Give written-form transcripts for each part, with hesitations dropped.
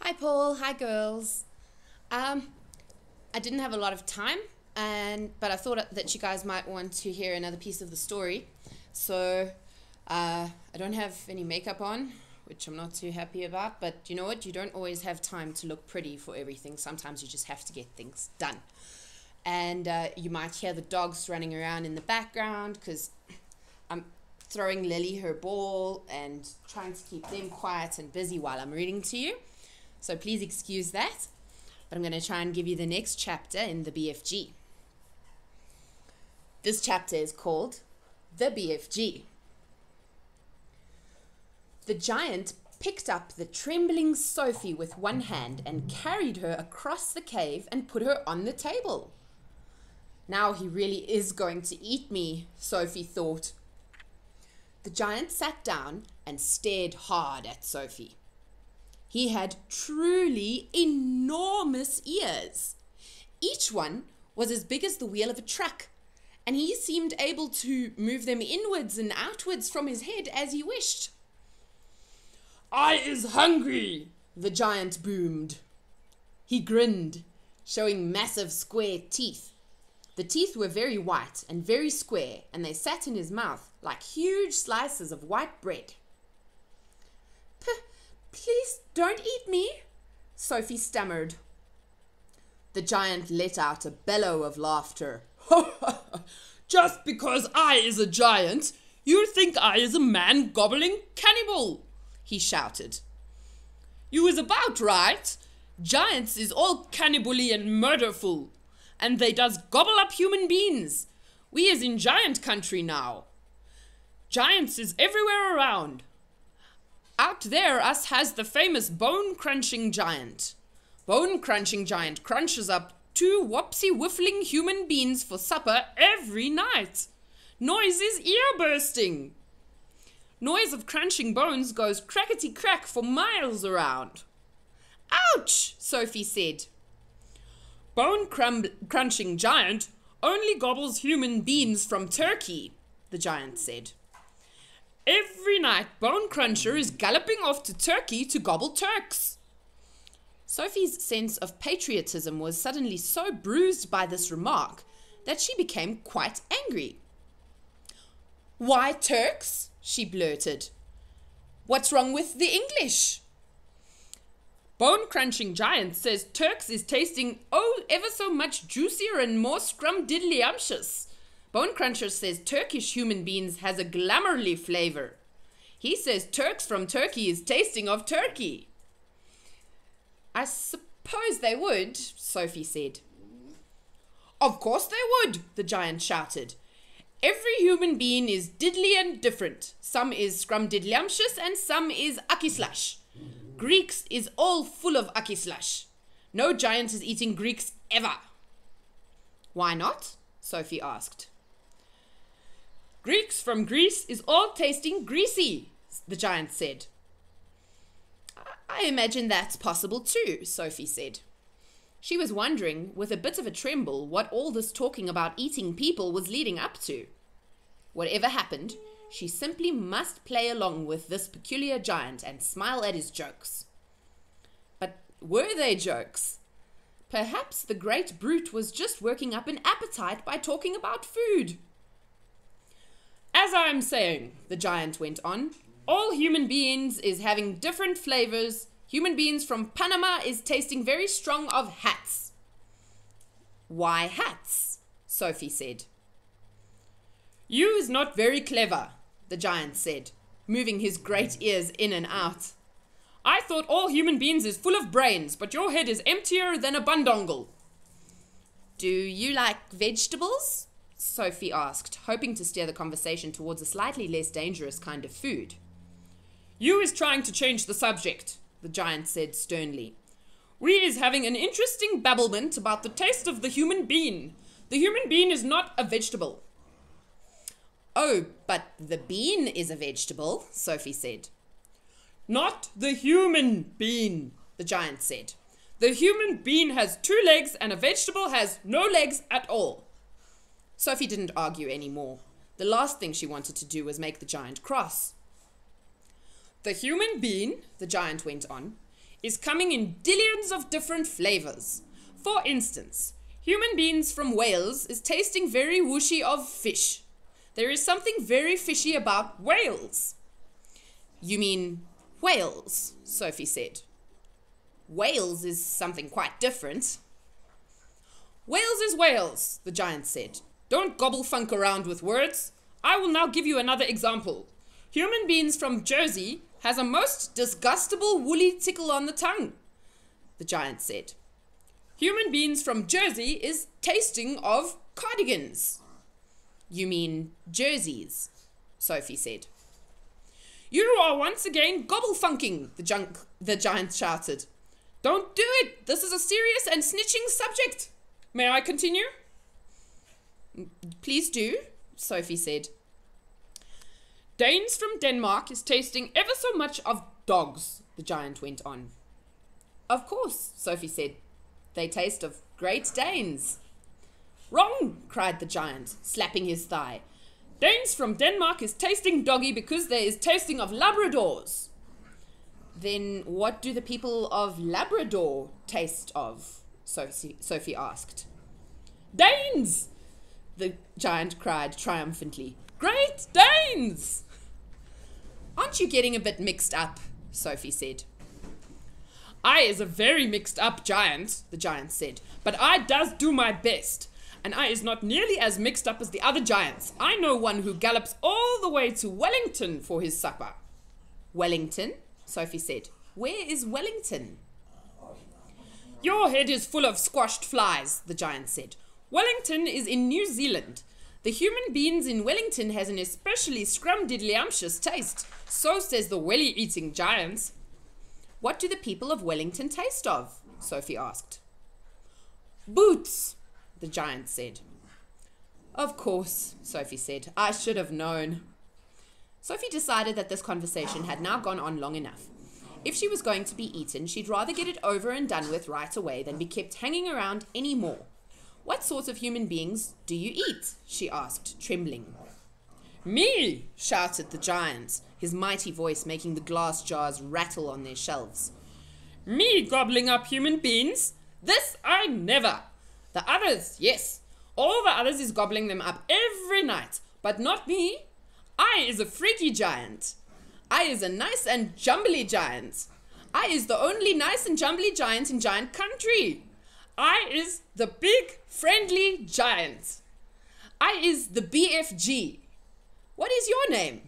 Hi Paul, hi girls. I didn't have a lot of time, but I thought that you guys might want to hear another piece of the story. So I don't have any makeup on, which I'm not too happy about, but you know what? You don't always have time to look pretty for everything. Sometimes you just have to get things done. And you might hear the dogs running around in the background because I'm throwing Lily her ball and trying to keep them quiet and busy while I'm reading to you. So please excuse that. But I'm going to try and give you the next chapter in the BFG. This chapter is called The BFG. The giant picked up the trembling Sophie with one hand and carried her across the cave and put her on the table. Now he really is going to eat me, Sophie thought. The giant sat down and stared hard at Sophie. He had truly enormous ears. Each one was as big as the wheel of a truck, and he seemed able to move them inwards and outwards from his head as he wished. "I is hungry," the giant boomed. He grinned, showing massive square teeth. The teeth were very white and very square, and they sat in his mouth like huge slices of white bread. "Please don't eat me," Sophie stammered. The giant let out a bellow of laughter. "Just because I is a giant, you think I is a man-gobbling cannibal," he shouted. "You is about right. Giants is all cannibally and murderful, and they does gobble up human beings. We is in giant country now. Giants is everywhere around. Out there us has the famous bone-crunching giant. Bone-crunching giant crunches up 2 whopsy-whiffling human beings for supper every night. Noise is ear-bursting. Noise of crunching bones goes crackety-crack for miles around." "Ouch," Sophie said. Bone-crunching giant only gobbles human beings from Turkey," the giant said. "Every night Bone Cruncher is galloping off to Turkey to gobble Turks." Sophie's sense of patriotism was suddenly so bruised by this remark that she became quite angry. "Why Turks?" she blurted. "What's wrong with the English?" "Bone-crunching giant says Turks is tasting ever so much juicier and more scrumdiddlyumptious. Bone Cruncher says Turkish human beings has a glamorly flavor. He says Turks from Turkey is tasting of Turkey." "I suppose they would," Sophie said. "Of course they would," the giant shouted. "Every human being is diddly and different. Some is scrumdiddlyumptious and some is akislash. Greeks is all full of akislash. No giant is eating Greeks ever." "Why not?" Sophie asked. "Greeks from Greece is all tasting greasy," the giant said. "I imagine that's possible too," Sophie said. She was wondering, with a bit of a tremble, what all this talking about eating people was leading up to. Whatever happened, she simply must play along with this peculiar giant and smile at his jokes. But were they jokes? Perhaps the great brute was just working up an appetite by talking about food. "As I'm saying," the giant went on, "all human beings is having different flavors. Human beings from Panama is tasting very strong of hats." "Why hats?" Sophie said. "You is not very clever," the giant said, moving his great ears in and out. "I thought all human beings is full of brains, but your head is emptier than a bundongle." "Do you like vegetables?" Sophie asked, hoping to steer the conversation towards a slightly less dangerous kind of food. "You is trying to change the subject," the giant said sternly. "We is having an interesting babblement about the taste of the human bean. The human bean is not a vegetable." "Oh, but the bean is a vegetable," Sophie said. "Not the human bean," the giant said. "The human bean has 2 legs and a vegetable has no legs at all." Sophie didn't argue anymore. The last thing she wanted to do was make the giant cross. "The human bean," the giant went on, is coming in dillions of different flavors. For instance, human beings from Wales is tasting very whooshy of fish. There is something very fishy about Wales. You mean Wales, Sophie said. Wales is something quite different. Wales is Wales, the giant said. Don't gobble funk around with words. I will now give you another example. Human beings from Jersey has a most disgustable woolly tickle on the tongue, the giant said. Human beings from Jersey is tasting of cardigans. You mean jerseys, Sophie said. You are once again gobble funking, the giant shouted. Don't do it. This is a serious and snitching subject. May I continue? Please do, Sophie said. Danes from Denmark is tasting ever so much of dogs, the giant went on. Of course, Sophie said. They taste of Great Danes. Wrong, cried the giant, slapping his thigh. Danes from Denmark is tasting doggy because there is tasting of Labradors. Then what do the people of Labrador taste of? Sophie asked. Danes! The giant cried triumphantly. Great Danes! Aren't you getting a bit mixed up? Sophie said. I is a very mixed up giant, the giant said, but I does do my best. And I is not nearly as mixed up as the other giants. I know one who gallops all the way to Wellington for his supper. Wellington? Sophie said. Where is Wellington? Your head is full of squashed flies, the giant said. Wellington is in New Zealand. The human beings in Wellington has an especially scrumdiddlyumptious taste. So says the welly-eating giants. What do the people of Wellington taste of? Sophie asked. Boots, the giant said. Of course, Sophie said. I should have known. Sophie decided that this conversation had now gone on long enough. If she was going to be eaten, she'd rather get it over and done with right away than be kept hanging around any more. What sort of human beings do you eat? She asked, trembling. Me, shouted the giant, his mighty voice making the glass jars rattle on their shelves. Me gobbling up human beings? This I never. The others, yes. All the others is gobbling them up every night, but not me. I is a freaky giant. I is a nice and jumbly giant. I is the only nice and jumbly giant in giant country. I is the big friendly giant. I is the BFG. What is your name?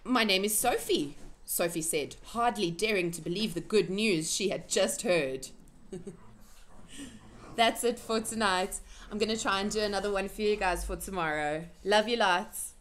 My name is Sophie, Sophie said, hardly daring to believe the good news she had just heard. That's it for tonight. I'm going to try and do another one for you guys for tomorrow. Love you lots.